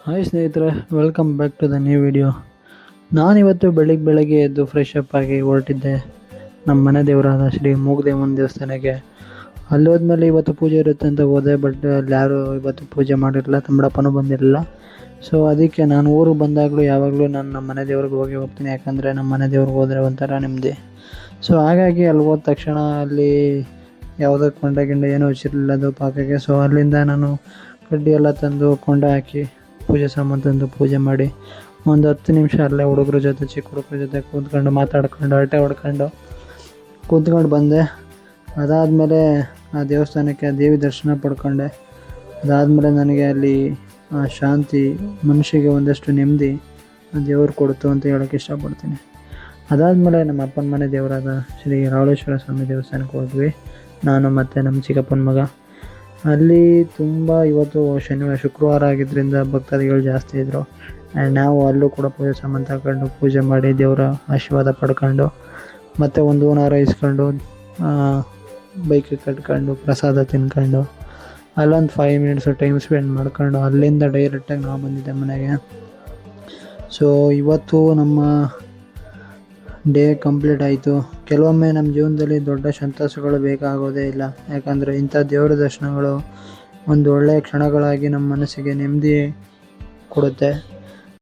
Hi ಸ್ನೇಹಿತರೆ, welcome back to the new video. ನಾನಿವತ್ತು ಬೆಳಗ್ಗೆ ಎದ್ದು ಫ್ರೆಶ್ ಅಪ್ ಆಗಿ ಹೊರಟಿದ್ದೆ ನಮ್ಮ ಮನೆ ದೇವರಾದ ಶ್ರೀ ಮೂಗದೇವನ ದೇವಸ್ಥಾನಕ್ಕೆ. ಅಲ್ಲಿ ಹೋದ್ಮೇಲೆ ಇವತ್ತು ಪೂಜೆ ಇರುತ್ತೆ ಅಂತ ಹೋದೆ, ಬಟ್ ಅಲ್ಲಿ ಯಾರು ಇವತ್ತು ಪೂಜೆ ಮಾಡಿರಲಿಲ್ಲ, ತಮ್ಮಡಪ್ಪನೂ ಬಂದಿರಲಿಲ್ಲ. ಸೊ ಅದಕ್ಕೆ ನಾನು ಊರಿಗೆ ಬಂದಾಗಲೂ ಯಾವಾಗಲೂ ನಾನು ನಮ್ಮ ಮನೆ ದೇವ್ರಿಗೆ ಹೋಗ್ತೀನಿ, ಯಾಕಂದರೆ ನಮ್ಮ ಮನೆ ದೇವ್ರಿಗೆ ಹೋದರೆ ಒಂಥರ ನೆಮ್ಮದಿ. ಸೊ ಹಾಗಾಗಿ ಅಲ್ಲಿ ಹೋದ ತಕ್ಷಣ ಅಲ್ಲಿ ಯಾವುದೋ ಕೊಂಡ ಏನೂ ಹಚ್ಚಿರಲಿಲ್ಲ ಅದು ಪಾಕಕ್ಕೆ. ಸೊ ಅಲ್ಲಿಂದ ನಾನು ಕಡ್ಡಿ ಎಲ್ಲ ತಂದು ಕೊಂಡ ಹಾಕಿ ಪೂಜೆ ಸಾಮಾನು ತಂದು ಪೂಜೆ ಮಾಡಿ ಒಂದು 10 ನಿಮಿಷ ಅಲ್ಲೇ ಹುಡುಗ್ರ ಜೊತೆ, ಚಿಕ್ಕ ಹುಡುಗ್ರ ಜೊತೆ ಕೂತ್ಕೊಂಡು ಮಾತಾಡ್ಕೊಂಡು ಹರಟೆ ಹೊಡ್ಕೊಂಡು ಕೂತ್ಕೊಂಡು ಬಂದೆ. ಅದಾದಮೇಲೆ ಆ ದೇವಸ್ಥಾನಕ್ಕೆ ದೇವಿ ದರ್ಶನ ಪಡ್ಕೊಂಡೆ. ಅದಾದಮೇಲೆ ನನಗೆ ಅಲ್ಲಿ ಶಾಂತಿ, ಮನುಷ್ಯಗೆ ಒಂದಷ್ಟು ನೆಮ್ಮದಿ ದೇವರು ಕೊಡ್ತು ಅಂತ ಹೇಳೋಕ್ಕೆ ಇಷ್ಟಪಡ್ತೀನಿ. ಅದಾದಮೇಲೆ ನಮ್ಮ ಅಪ್ಪನ ಮನೆ ದೇವರಾದ ಶ್ರೀ ರಾವಳೇಶ್ವರ ಸ್ವಾಮಿ ದೇವಸ್ಥಾನಕ್ಕೆ ಹೋದ್ವಿ, ನಾನು ಮತ್ತು ನಮ್ಮ ಚಿಕ್ಕಪ್ಪನ ಮಗ. ಅಲ್ಲಿ ತುಂಬ ಇವತ್ತು ಶುಕ್ರವಾರ ಆಗಿದ್ದರಿಂದ ಭಕ್ತಾದಿಗಳು ಜಾಸ್ತಿ ಇದ್ದರು. ಆ್ಯಂಡ್ ನಾವು ಅಲ್ಲೂ ಕೂಡ ಪೂಜೆ ಸಾಮಾನು ತಗೊಂಡು ಪೂಜೆ ಮಾಡಿ ದೇವರ ಆಶೀರ್ವಾದ ಪಡ್ಕೊಂಡು ಮತ್ತು ಒಂದು ಹೂನಾರ ಇಸ್ಕೊಂಡು ಬೈಕಿಗೆ ಕಟ್ಕೊಂಡು ಪ್ರಸಾದ ತಿನ್ಕೊಂಡು ಅಲ್ಲೊಂದು 5 ಮಿನಿಟ್ಸು ಟೈಮ್ ಸ್ಪೆಂಡ್ ಮಾಡ್ಕೊಂಡು ಅಲ್ಲಿಂದ ಡೈರೆಕ್ಟಾಗಿ ನಾವು ಬಂದಿದ್ದೆ ಮನೆಗೆ. ಸೊ ಇವತ್ತು ನಮ್ಮ ಡೇ ಕಂಪ್ಲೀಟ್ ಆಯಿತು. ಕೆಲವೊಮ್ಮೆ ನಮ್ಮ ಜೀವನದಲ್ಲಿ ದೊಡ್ಡ ಸಂತಸಗಳು ಬೇಕಾಗೋದೇ ಇಲ್ಲ, ಯಾಕಂದರೆ ಇಂಥ ದೇವರ ದರ್ಶನಗಳು ಒಂದು ಒಳ್ಳೆಯ ಕ್ಷಣಗಳಾಗಿ ನಮ್ಮ ಮನಸ್ಸಿಗೆ ನೆಮ್ಮದಿ ಕೊಡುತ್ತೆ.